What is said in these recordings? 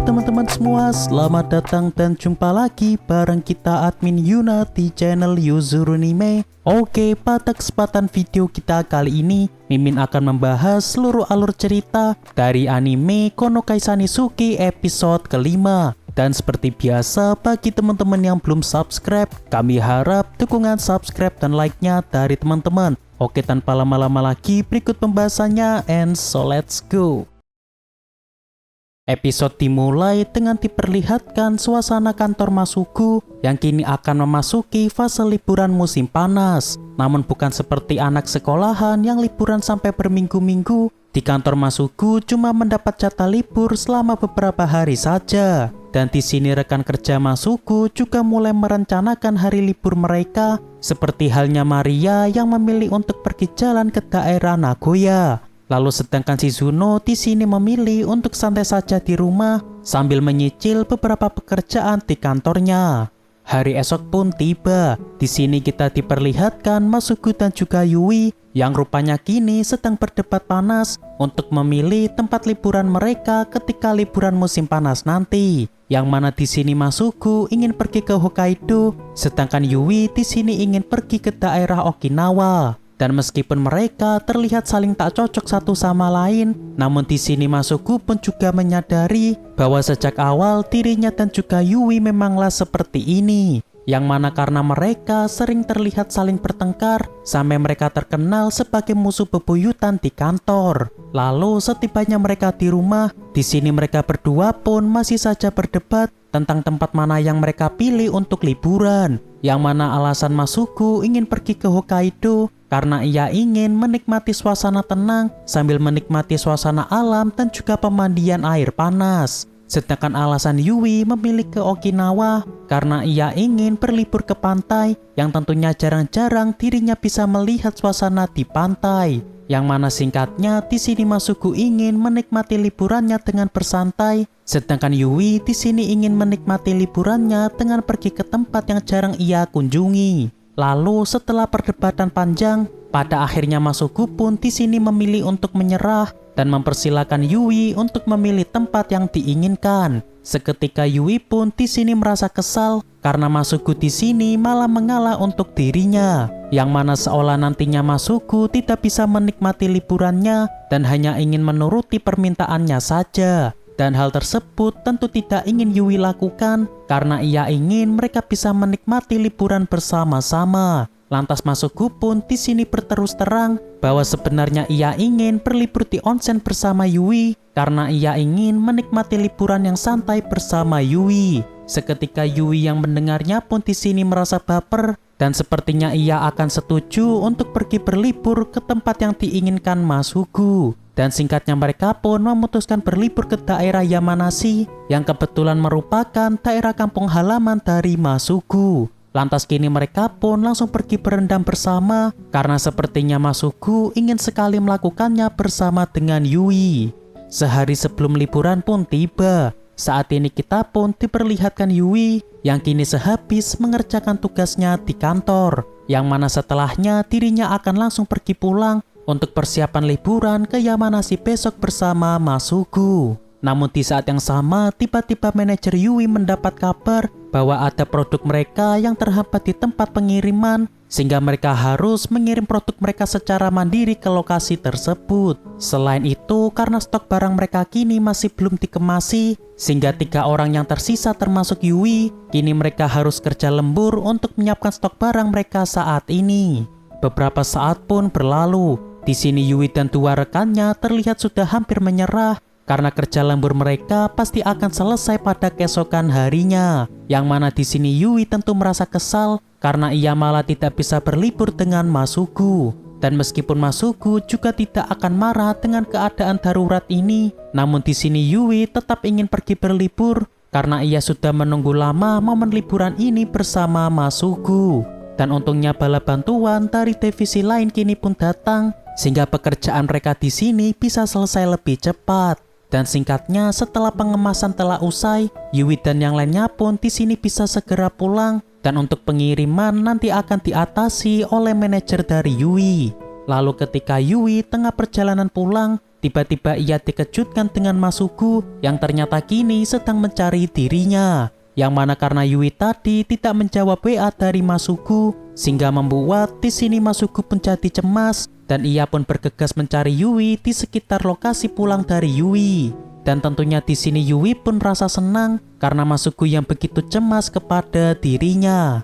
teman-teman semua, selamat datang dan jumpa lagi bareng kita admin Yuna di channel Yuzurunime. Oke, pada kesempatan video kita kali ini, Mimin akan membahas seluruh alur cerita dari anime Konokai Sanizuki episode kelima. Dan seperti biasa, bagi teman-teman yang belum subscribe, kami harap dukungan subscribe dan like-nya dari teman-teman. Oke, tanpa lama-lama lagi, berikut pembahasannya, and so let's go. Episode dimulai dengan diperlihatkan suasana kantor Masuku yang kini akan memasuki fase liburan musim panas. Namun bukan seperti anak sekolahan yang liburan sampai berminggu-minggu. Di kantor Masuku cuma mendapat jatah libur selama beberapa hari saja. Dan di sini rekan kerja Masuku juga mulai merencanakan hari libur mereka, seperti halnya Maria yang memilih untuk pergi jalan ke daerah Nagoya. Lalu sedangkan Shizuno di sini memilih untuk santai saja di rumah sambil menyicil beberapa pekerjaan di kantornya. Hari esok pun tiba. Di sini kita diperlihatkan Masuku dan juga Yui yang rupanya kini sedang berdebat panas untuk memilih tempat liburan mereka ketika liburan musim panas nanti. Yang mana di sini Masuku ingin pergi ke Hokkaido, sedangkan Yui di sini ingin pergi ke daerah Okinawa. Dan meskipun mereka terlihat saling tak cocok satu sama lain, namun di sini Masuku pun juga menyadari bahwa sejak awal dirinya dan juga Yui memanglah seperti ini. Yang mana karena mereka sering terlihat saling bertengkar sampai mereka terkenal sebagai musuh bebuyutan di kantor. Lalu setibanya mereka di rumah, di sini mereka berdua pun masih saja berdebat tentang tempat mana yang mereka pilih untuk liburan. Yang mana alasan Masuku ingin pergi ke Hokkaido karena ia ingin menikmati suasana tenang sambil menikmati suasana alam dan juga pemandian air panas. Sedangkan alasan Yui memilih ke Okinawa karena ia ingin berlibur ke pantai yang tentunya jarang-jarang dirinya bisa melihat suasana di pantai. Yang mana singkatnya di sini Masuku ingin menikmati liburannya dengan bersantai, sedangkan Yui di sini ingin menikmati liburannya dengan pergi ke tempat yang jarang ia kunjungi. Lalu setelah perdebatan panjang, pada akhirnya Masuku pun di sini memilih untuk menyerah dan mempersilahkan Yui untuk memilih tempat yang diinginkan. Seketika Yui pun di sini merasa kesal karena Masuku di sini malah mengalah untuk dirinya, yang mana seolah nantinya Masuku tidak bisa menikmati liburannya dan hanya ingin menuruti permintaannya saja. Dan hal tersebut tentu tidak ingin Yui lakukan karena ia ingin mereka bisa menikmati liburan bersama-sama. Lantas Masuku pun di sini berterus terang bahwa sebenarnya ia ingin berlibur di onsen bersama Yui karena ia ingin menikmati liburan yang santai bersama Yui. Seketika Yui yang mendengarnya pun di sini merasa baper dan sepertinya ia akan setuju untuk pergi berlibur ke tempat yang diinginkan Masuku. Dan singkatnya mereka pun memutuskan berlibur ke daerah Yamanashi yang kebetulan merupakan daerah kampung halaman dari Masuku. Lantas kini mereka pun langsung pergi berendam bersama karena sepertinya Masuku ingin sekali melakukannya bersama dengan Yui. Sehari sebelum liburan pun tiba. Saat ini kita pun diperlihatkan Yui yang kini sehabis mengerjakan tugasnya di kantor, yang mana setelahnya dirinya akan langsung pergi pulang untuk persiapan liburan ke Yamanashi besok bersama Masuku. Namun di saat yang sama, tiba-tiba manajer Yui mendapat kabar bahwa ada produk mereka yang terhambat di tempat pengiriman, sehingga mereka harus mengirim produk mereka secara mandiri ke lokasi tersebut. Selain itu, karena stok barang mereka kini masih belum dikemasi, sehingga 3 orang yang tersisa termasuk Yui, kini mereka harus kerja lembur untuk menyiapkan stok barang mereka saat ini. Beberapa saat pun berlalu. Di sini Yui dan 2 rekannya terlihat sudah hampir menyerah karena kerja lembur mereka pasti akan selesai pada keesokan harinya. Yang mana di sini Yui tentu merasa kesal karena ia malah tidak bisa berlibur dengan Masuku. Dan meskipun Masuku juga tidak akan marah dengan keadaan darurat ini, namun di sini Yui tetap ingin pergi berlibur karena ia sudah menunggu lama momen liburan ini bersama Masuku. Dan untungnya bala bantuan dari divisi lain kini pun datang sehingga pekerjaan mereka di sini bisa selesai lebih cepat. Dan singkatnya, setelah pengemasan telah usai, Yui dan yang lainnya pun di sini bisa segera pulang. Dan untuk pengiriman nanti akan diatasi oleh manajer dari Yui. Lalu ketika Yui tengah perjalanan pulang, tiba-tiba ia dikejutkan dengan Masuku yang ternyata kini sedang mencari dirinya. Yang mana karena Yui tadi tidak menjawab WA dari Masuku, sehingga membuat di sini Masuku pun jadi cemas dan ia pun bergegas mencari Yui di sekitar lokasi pulang dari Yui. Dan tentunya di sini Yui pun merasa senang karena Masuku yang begitu cemas kepada dirinya.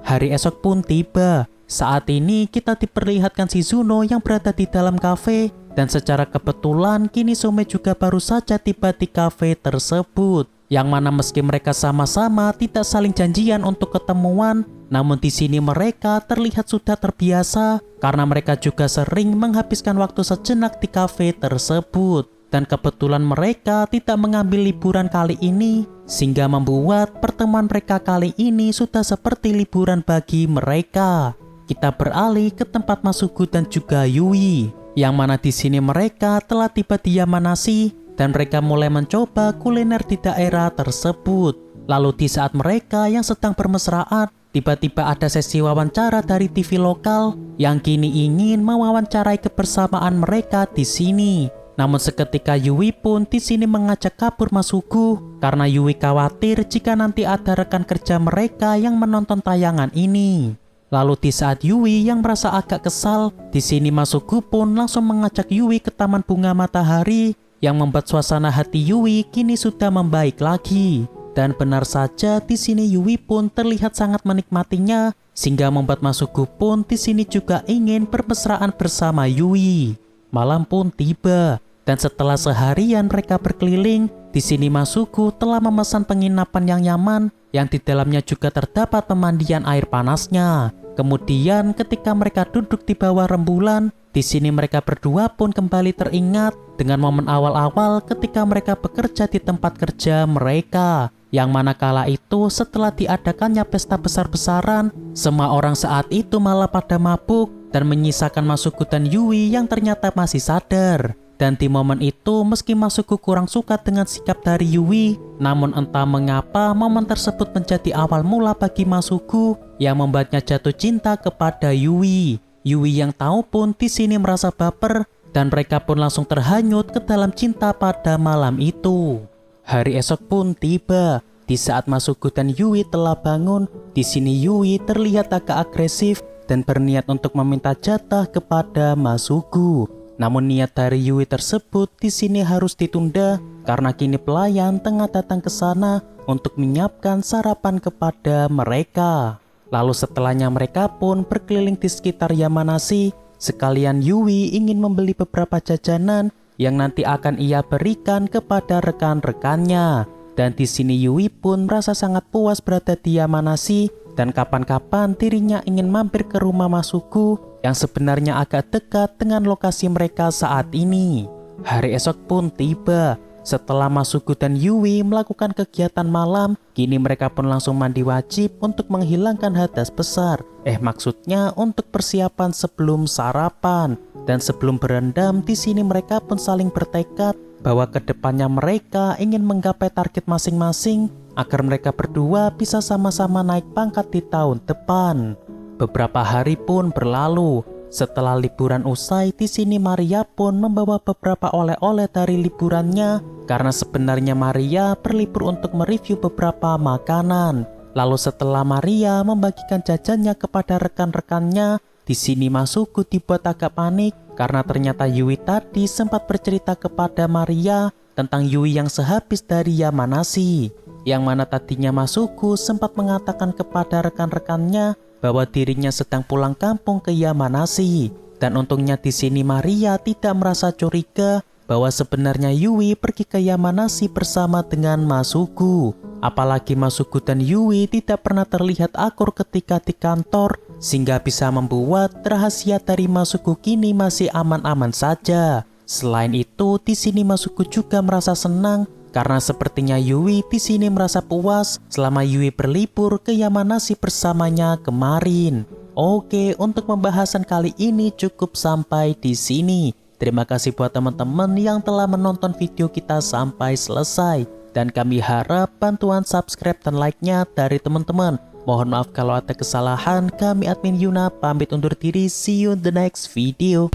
Hari esok pun tiba. Saat ini kita diperlihatkan Shizuno yang berada di dalam kafe, dan secara kebetulan kini Some juga baru saja tiba di kafe tersebut. Yang mana meski mereka sama-sama tidak saling janjian untuk ketemuan, namun di sini mereka terlihat sudah terbiasa karena mereka juga sering menghabiskan waktu sejenak di kafe tersebut. Dan kebetulan mereka tidak mengambil liburan kali ini, sehingga membuat pertemuan mereka kali ini sudah seperti liburan bagi mereka. Kita beralih ke tempat Masuku dan juga Yui, yang mana di sini mereka telah tiba di Yamanashi dan mereka mulai mencoba kuliner di daerah tersebut. Lalu di saat mereka yang sedang bermesraan, tiba-tiba ada sesi wawancara dari TV lokal yang kini ingin mewawancarai kebersamaan mereka di sini. Namun seketika Yui pun di sini mengajak kabur Masuku karena Yui khawatir jika nanti ada rekan kerja mereka yang menonton tayangan ini. Lalu di saat Yui yang merasa agak kesal, di sini Masuku pun langsung mengajak Yui ke Taman Bunga Matahari yang membuat suasana hati Yui kini sudah membaik lagi. Dan benar saja di sini Yui pun terlihat sangat menikmatinya, sehingga membuat Masuku pun di sini juga ingin bermesraan bersama Yui. Malam pun tiba, dan setelah seharian mereka berkeliling, di sini Masuku telah memesan penginapan yang nyaman, yang di dalamnya juga terdapat pemandian air panasnya. Kemudian ketika mereka duduk di bawah rembulan, di sini mereka berdua pun kembali teringat dengan momen awal-awal ketika mereka bekerja di tempat kerja mereka. Yang mana kala itu setelah diadakannya pesta besar-besaran, semua orang saat itu malah pada mabuk dan menyisakan Masuku dan Yui yang ternyata masih sadar. Dan di momen itu meski Masuku kurang suka dengan sikap dari Yui, namun entah mengapa momen tersebut menjadi awal mula bagi Masuku yang membuatnya jatuh cinta kepada Yui. Yui yang tahu pun di sini merasa baper dan mereka pun langsung terhanyut ke dalam cinta pada malam itu. Hari esok pun tiba. Di saat Masuku dan Yui telah bangun, di sini Yui terlihat agak agresif dan berniat untuk meminta jatah kepada Masuku. Namun niat dari Yui tersebut di sini harus ditunda karena kini pelayan tengah datang ke sana untuk menyiapkan sarapan kepada mereka. Lalu setelahnya mereka pun berkeliling di sekitar Yamanashi. Sekalian Yui ingin membeli beberapa jajanan yang nanti akan ia berikan kepada rekan-rekannya. Dan di sini Yui pun merasa sangat puas berada di Yamanashi dan kapan-kapan dirinya ingin mampir ke rumah Masuku yang sebenarnya agak dekat dengan lokasi mereka saat ini. Hari esok pun tiba. Setelah Masuku dan Yui melakukan kegiatan malam, kini mereka pun langsung mandi wajib untuk menghilangkan hadas besar. Maksudnya untuk persiapan sebelum sarapan. Dan sebelum berendam, di sini mereka pun saling bertekad bahwa kedepannya mereka ingin menggapai target masing-masing agar mereka berdua bisa sama-sama naik pangkat di tahun depan. Beberapa hari pun berlalu. Setelah liburan usai, di sini Maria pun membawa beberapa oleh-oleh dari liburannya karena sebenarnya Maria berlibur untuk mereview beberapa makanan. Lalu setelah Maria membagikan jajannya kepada rekan-rekannya, di sini Masuku dibuat agak panik karena ternyata Yui tadi sempat bercerita kepada Maria tentang Yui yang sehabis dari Yamanashi. Yang mana tadinya Masuku sempat mengatakan kepada rekan-rekannya bahwa dirinya sedang pulang kampung ke Yamanashi. Dan untungnya di sini Maria tidak merasa curiga bahwa sebenarnya Yui pergi ke Yamanashi bersama dengan Masuku. Apalagi Masuku dan Yui tidak pernah terlihat akur ketika di kantor, sehingga bisa membuat rahasia dari Masuku kini masih aman-aman saja. Selain itu, di sini Masuku juga merasa senang karena sepertinya Yui di sini merasa puas selama Yui berlibur ke Yamanashi bersamanya kemarin. Oke, untuk pembahasan kali ini cukup sampai di sini. Terima kasih buat teman-teman yang telah menonton video kita sampai selesai. Dan kami harap bantuan subscribe dan like-nya dari teman-teman. Mohon maaf kalau ada kesalahan. Kami admin Yuna pamit undur diri. See you in the next video.